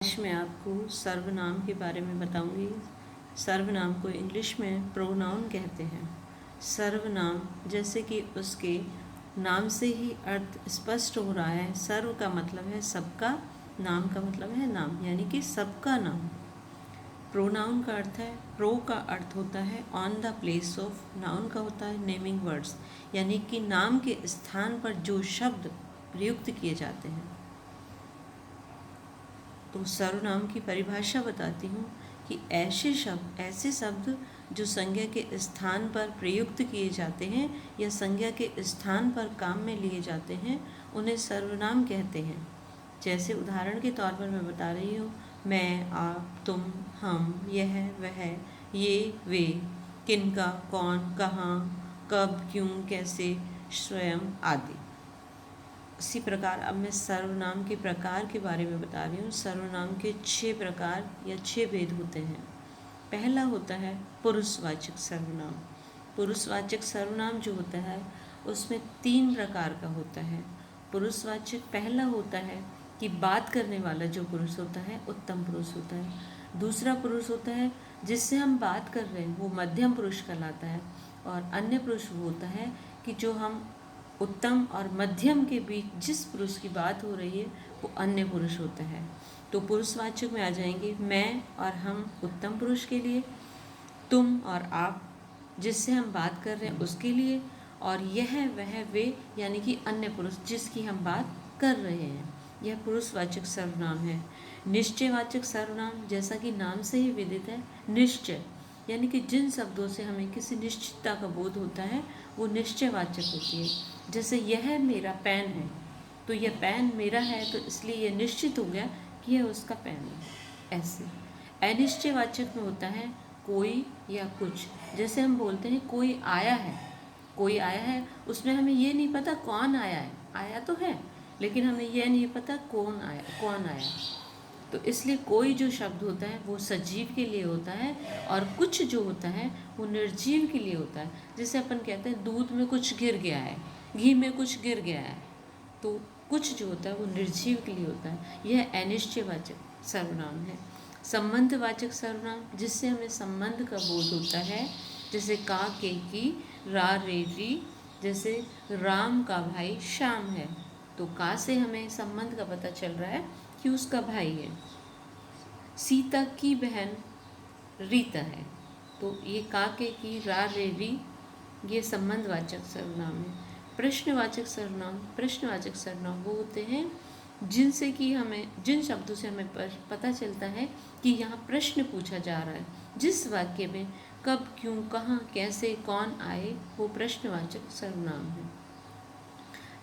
आज मैं आपको सर्वनाम के बारे में बताऊंगी। सर्वनाम को इंग्लिश में प्रोनाउन कहते हैं। सर्वनाम जैसे कि उसके नाम से ही अर्थ स्पष्ट हो रहा है। सर्व का मतलब है सबका, नाम का मतलब है नाम, यानी कि सबका नाम। प्रोनाउन का अर्थ है, प्रो का अर्थ होता है on the place of, noun का होता है नेमिंग वर्ड्स, यानी कि नाम के स्थान पर जो शब्द प्रयुक्त किए जाते हैं। तो सर्वनाम की परिभाषा बताती हूँ कि ऐसे शब्द जो संज्ञा के स्थान पर प्रयुक्त किए जाते हैं या संज्ञा के स्थान पर काम में लिए जाते हैं, उन्हें सर्वनाम कहते हैं। जैसे उदाहरण के तौर पर मैं बता रही हूँ, मैं, आप, तुम, हम, यह, वह, ये, वे, किनका, कौन, कहाँ, कब, क्यों, कैसे, स्वयं आदि। इसी प्रकार अब मैं सर्वनाम के प्रकार के बारे में बता रही हूँ। सर्वनाम के 6 प्रकार या 6 भेद होते हैं। पहला होता है पुरुषवाचक सर्वनाम। पुरुषवाचक सर्वनाम जो होता है उसमें 3 प्रकार का होता है। पुरुषवाचक पहला होता है कि बात करने वाला जो पुरुष होता है उत्तम पुरुष होता है। दूसरा पुरुष होता है जिससे हम बात कर रहे हैं वो मध्यम पुरुष कहलाता है। और अन्य पुरुष वो होता है कि जो हम उत्तम और मध्यम के बीच जिस पुरुष की बात हो रही है वो अन्य पुरुष होता है। तो पुरुषवाचक में आ जाएंगे मैं और हम उत्तम पुरुष के लिए, तुम और आप जिससे हम बात कर रहे हैं उसके लिए, और यह वह वे यानी कि अन्य पुरुष जिसकी हम बात कर रहे हैं। यह पुरुषवाचक सर्वनाम है। निश्चयवाचक सर्वनाम जैसा कि नाम से ही विदित है, निश्चय यानी कि जिन शब्दों से हमें किसी निश्चितता का बोध होता है वो निश्चयवाचक होती है। जैसे यह मेरा पेन है, तो यह पेन मेरा है तो इसलिए यह निश्चित हो गया कि यह उसका पेन है। ऐसे अनिश्चयवाचक में होता है कोई या कुछ। जैसे हम बोलते हैं कोई आया है, उसमें हमें ये नहीं पता कौन आया है, आया तो है लेकिन हमें यह नहीं पता कौन आया। तो इसलिए कोई जो शब्द होता है वो सजीव के लिए होता है और कुछ जो होता है वो निर्जीव के लिए होता है। जैसे अपन कहते हैं दूध में कुछ गिर गया है, घी में कुछ गिर गया है, तो कुछ जो होता है वो निर्जीव के लिए होता है। यह अनिश्चयवाचक सर्वनाम है। संबंधवाचक सर्वनाम जिससे हमें संबंध का बोध होता है, जैसे का, के, की, रा, रे, री। जैसे राम का भाई श्याम है, तो का से हमें संबंध का पता चल रहा है कि उसका भाई है। सीता की बहन रीता है, तो ये का, के, की, रा, रे, री ये संबंधवाचक सर्वनाम है। प्रश्नवाचक सर्वनाम वो होते हैं जिनसे कि हमें, जिन शब्दों से हमें पता चलता है कि यहाँ प्रश्न पूछा जा रहा है। जिस वाक्य में कब, क्यों, कहाँ, कैसे, कौन आए वो प्रश्नवाचक सर्वनाम है।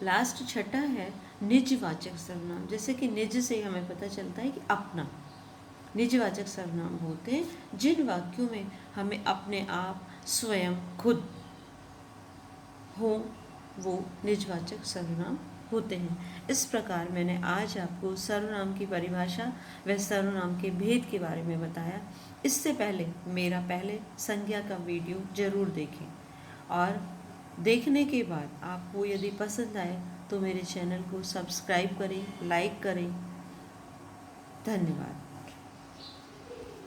लास्ट छठा है निजवाचक सर्वनाम। जैसे कि निज से हमें पता चलता है कि अपना। निजवाचक सर्वनाम होते हैं जिन वाक्यों में हमें अपने आप, स्वयं, खुद हो, वो निजवाचक सर्वनाम होते हैं। इस प्रकार मैंने आज आपको सर्वनाम की परिभाषा व सर्वनाम के भेद के बारे में बताया। इससे पहले मेरा पहले संज्ञा का वीडियो जरूर देखें और देखने के बाद आपको यदि पसंद आए तो मेरे चैनल को सब्सक्राइब करें, लाइक करें। धन्यवाद।